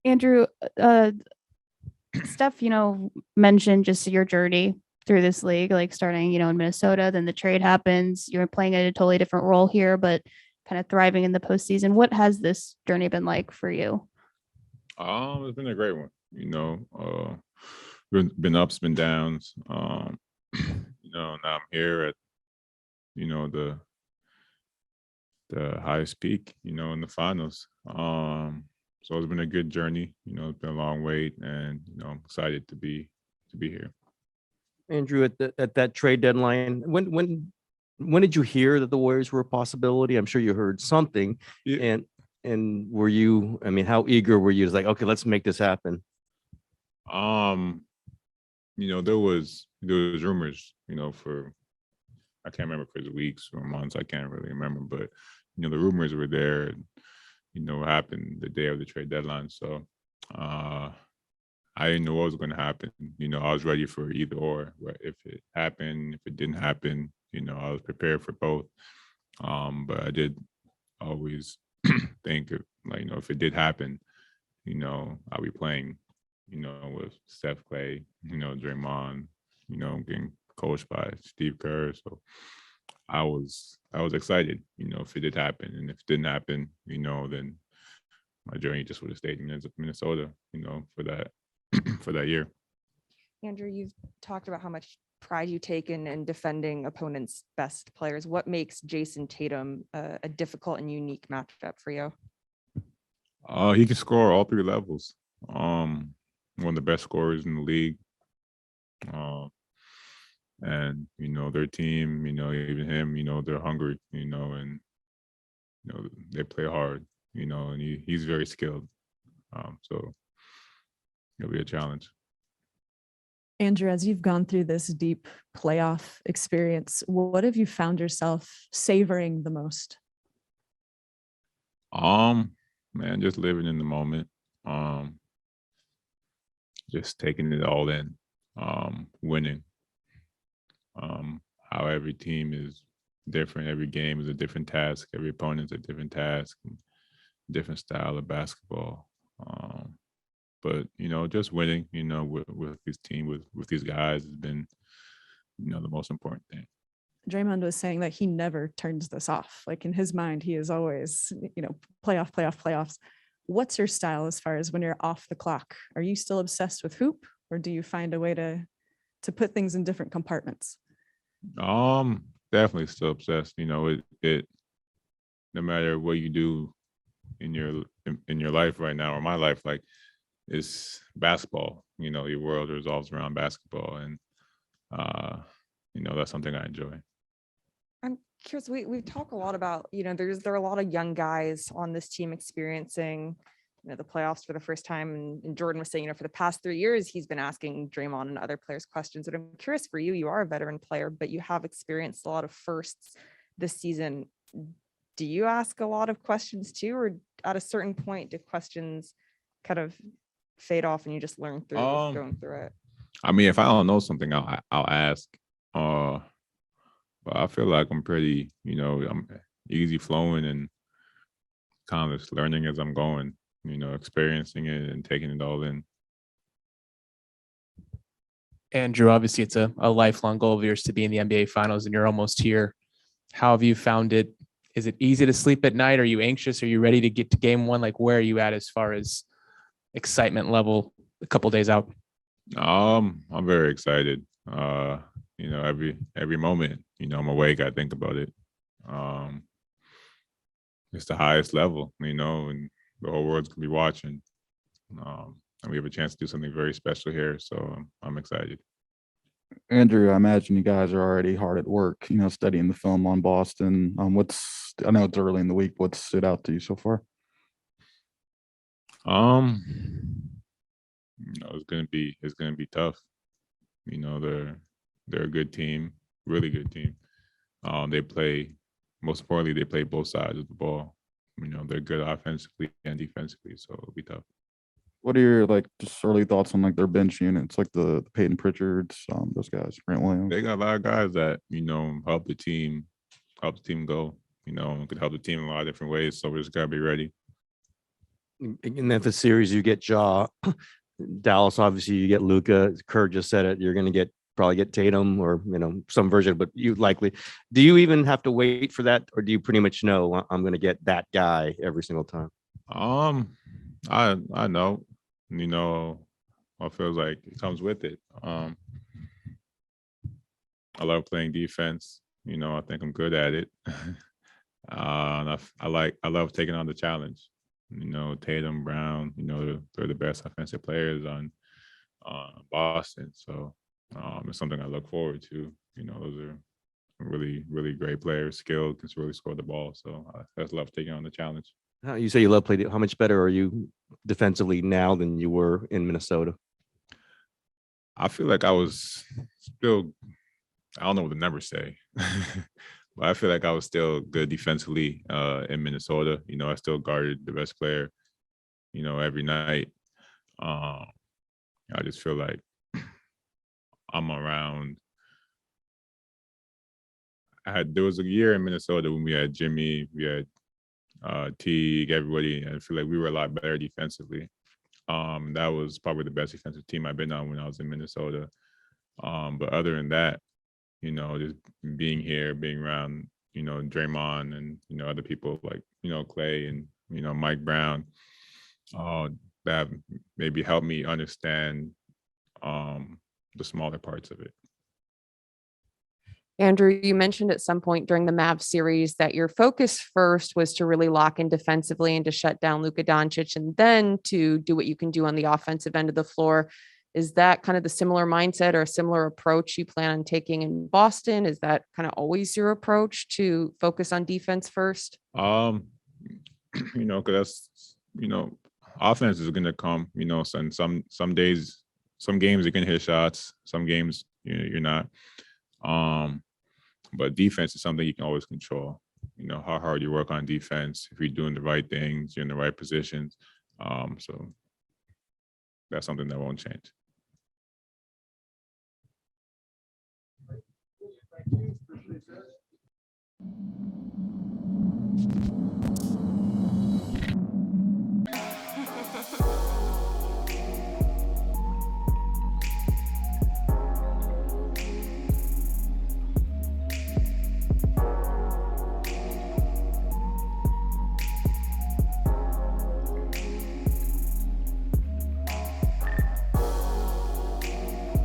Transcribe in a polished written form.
Andrew, Steph, mentioned just your journey through this league, like starting, in Minnesota, then the trade happens. You're playing a totally different role here, but kind of thriving in the postseason. What has this journey been like for you? It's been a great one. Been ups, been downs. Now I'm here at the highest peak. In the finals. So it's been a good journey. It's been a long wait, and I'm excited to be here. Andrew, at that trade deadline, when did you hear that the Warriors were a possibility? I'm sure you heard something. Yeah. And were you? I mean, how eager were you? It's like, okay, let's make this happen. There was rumors. For I can't remember if it was weeks or months. I can't really remember, but the rumors were there. And, what happened the day of the trade deadline. So I didn't know what was going to happen. I was ready for either or. If it happened, if it didn't happen, I was prepared for both. But I did always think if it did happen, I'll be playing, with Steph Clay, Draymond, getting coached by Steve Kerr. So I was excited, if it did happen. And if it didn't happen, then my journey just would have stayed in Minnesota, for that for that year. Andrew, you've talked about how much pride you take in defending opponents' best players. What makes Jayson Tatum a difficult and unique matchup for you? He can score all three levels. One of the best scorers in the league. And their team, even him, they're hungry, and they play hard, and he's very skilled. So it'll be a challenge. Andrew, as you've gone through this deep playoff experience, what have you found yourself savoring the most? Man, just living in the moment. Just taking it all in. Winning. How every team is different. Every game is a different task. Every opponent's a different task, different style of basketball. But just winning, with this team, with these guys has been, the most important thing. Draymond was saying that he never turns this off. Like in his mind, he is always, playoffs. What's your style as far as when you're off the clock? Are you still obsessed with hoop, or do you find a way to put things in different compartments? Definitely still obsessed. It no matter what you do in your life right now, or my life, like, it's basketball. Your world revolves around basketball, and that's something I enjoy. I'm curious. We talk a lot about, there are a lot of young guys on this team experiencing, the playoffs for the first time. And Jordan was saying, for the past 3 years, he's been asking Draymond and other players questions. But I'm curious for you. You are a veteran player, but you have experienced a lot of firsts this season. Do you ask a lot of questions too, or at a certain point, do questions kind of fade off and you just learn through going through it? I mean, if I don't know something, I'll ask. But I feel like I'm pretty, I'm easy flowing and kind of just learning as I'm going, experiencing it and taking it all in. Andrew, obviously it's a lifelong goal of yours to be in the NBA Finals, and you're almost here. How have you found it? Is it easy to sleep at night? Are you anxious? Are you ready to get to game one? Like, where are you at as far as excitement level a couple days out? I'm very excited. Every moment, I'm awake, I think about it. It's the highest level, and the whole world's gonna be watching. And we have a chance to do something very special here, so I'm excited. Andrew, I imagine you guys are already hard at work, studying the film on Boston. I know it's early in the week. What stood out to you so far? It's gonna be tough. They're a good team, really good team. Most importantly, they play both sides of the ball. They're good offensively and defensively, so it'll be tough. What are your just early thoughts on their bench units, like the Peyton Pritchards, those guys, Grant Williams? They got a lot of guys that help the team go. Could help the team in a lot of different ways. So we just gotta be ready. in Memphis series, you get Ja. Dallas, obviously, you get Luca. Kerr just said it. You're going to probably get Tatum or some version, but you likely. Do you even have to wait for that, or do you pretty much know I'm going to get that guy every single time? I know, what feels like it comes with it. I love playing defense. I think I'm good at it. And I love taking on the challenge. Tatum, Brown, they're the best offensive players on Boston. So it's something I look forward to. Those are really, really great players, skilled, can really score the ball. So I just love taking on the challenge. You say you love play. How much better are you defensively now than you were in Minnesota? I feel like I was still, I don't know what the numbers say, but I feel like I was still good defensively in Minnesota. I still guarded the best player, every night. I just feel like I'm around. There was a year in Minnesota when we had Jimmy, we had Teague, everybody, and I feel like we were a lot better defensively. That was probably the best defensive team I've been on when I was in Minnesota. But other than that, just being here, being around, Draymond and, other people like, Clay and, Mike Brown, that maybe helped me understand the smaller parts of it. Andrew, you mentioned at some point during the Mavs series that your focus first was to really lock in defensively and to shut down Luka Doncic, and then to do what you can do on the offensive end of the floor. Is that kind of the similar mindset or a similar approach you plan on taking in Boston? Is that kind of always your approach, to focus on defense first? Because that's, offense is going to come, some days, some games you can hit shots, some games you're not. But defense is something you can always control. How hard you work on defense, if you're doing the right things, you're in the right positions. So that's something that won't change. Thank you.